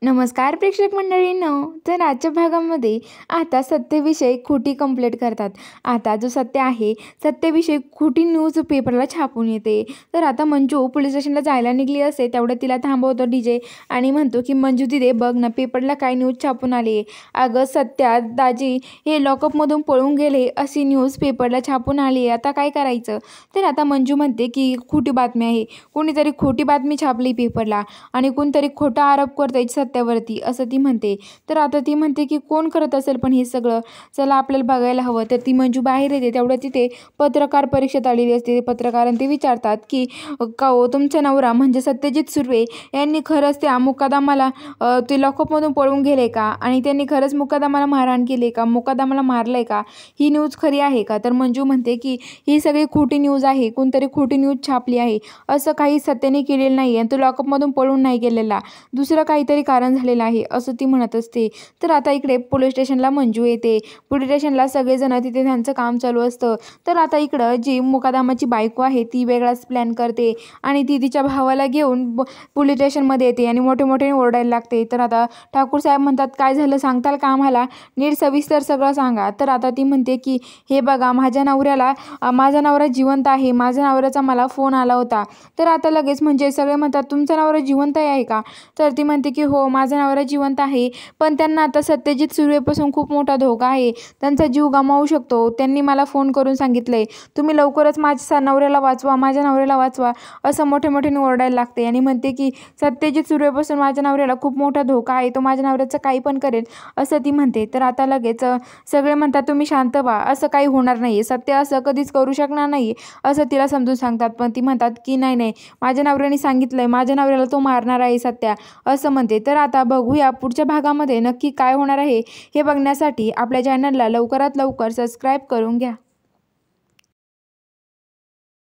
नमस्कार प्रेक्षक मंडळींनो. तर आजच्या भागामध्ये आता सत्तेविषयी खोटी कंप्लेंट करतात. आता जो सत्य आहे सत्तेविषयी खोटी न्यूज पेपरला छापून येते. तर आता मंजू पोलीस स्टेशनला जायला निघली असते तेवढं तिला थांबवतो डीजे आणि म्हणतो की मंजू दिदे बघ ना पेपरला काय न्यूज छापून आली. अगं सत्या दाजी हे लॉकअपमधून पळून गेले अशी न्यूज पेपरला छापून आली. आता काय करायचं. तर आता मंजू म्हणते की खोटी बातमी आहे, कोणीतरी खोटी बातमी छापली पेपरला आणि कोणतरी खोटा आरोप करतंय सत्यावरती असं ती म्हणते. तर आता ती म्हणते की कोण करत असेल पण हे सगळं, चला आपल्याला बघायला हवं. तर ती मंजू बाहेर येते तेवढ्या तिथे पत्रकार परीक्षेत आलेली असते. ते पत्रकार आणि ते विचारतात की का हो तुमचा नवरा म्हणजे सत्यजित सुर्वे यांनी खरंच त्या मुकादमाला ते लॉकअपमधून पळून गेले का आणि त्यांनी खरंच मुकादमाला मारहाण केली का, मुकादमाला मारलंय का, ही न्यूज खरी आहे का. तर मंजू म्हणते की ही सगळी खोटी न्यूज आहे, कोणतरी खोटी न्यूज छापली आहे, असं काही सत्याने केलेलं नाही आणि तो लॉकअपमधून पळून नाही गेलेला, दुसरं काहीतरी कारण झालेलं आहे असं ती म्हणत असते. तर आता इकडे पोलीस स्टेशनला मंजू येते. पोलीस स्टेशनला सगळेजण तिथे त्यांचं काम चालू असतं. तर आता इकडं जी मुकादमाची बायको आहे ती वेगळाच प्लॅन करते आणि ती तिच्या भावाला घेऊन पोलीस स्टेशनमध्ये येते आणि मोठे मोठे ओरडायला लागते. तर आता ठाकूर साहेब म्हणतात काय झालं सांगताल का आम्हाला, नीट सविस्तर सगळं सांगा. तर आता ती म्हणते की हे बघा माझ्या नवऱ्याला माझा नवरा जिवंत आहे, माझ्या नवऱ्याचा मला फोन आला होता. तर आता लगेच म्हणजे सगळे म्हणतात तुमचा नवरा जिवंत आहे का. तर ती म्हणते की हो माझा नवरा जिवंत आहे, पण त्यांना आता सत्यजित सुर्वेपासून खूप मोठा धोका आहे, त्यांचा जीव गमावू शकतो. त्यांनी मला फोन करून सांगितलंय तुम्ही लवकरच माझ्या नवऱ्याला वाचवा, माझ्या नवऱ्याला वाचवा असं मोठे मोठे ओरडायला लागते आणि म्हणते की सत्यजित सुर्वेपासून माझ्या नवऱ्याला खूप मोठा धोका आहे, तो माझ्या नवऱ्याचं काही पण करेल असं ती म्हणते. तर आता लगेच सगळे म्हणतात तुम्ही शांत व्हा, असं काही होणार नाही, सत्य असं कधीच करू शकणार नाही असं तिला समजून सांगतात. पण ती म्हणतात की नाही नाही माझ्या नवऱ्याने सांगितलंय, माझ्या नवऱ्याला तो मारणार आहे सत्या असं म्हणते. तर आता बघूया पुढच्या भागामध्ये नक्की काय होणार आहे हे बघण्यासाठी आपल्या चॅनलला लवकरात लवकर सबस्क्राईब करून घ्या.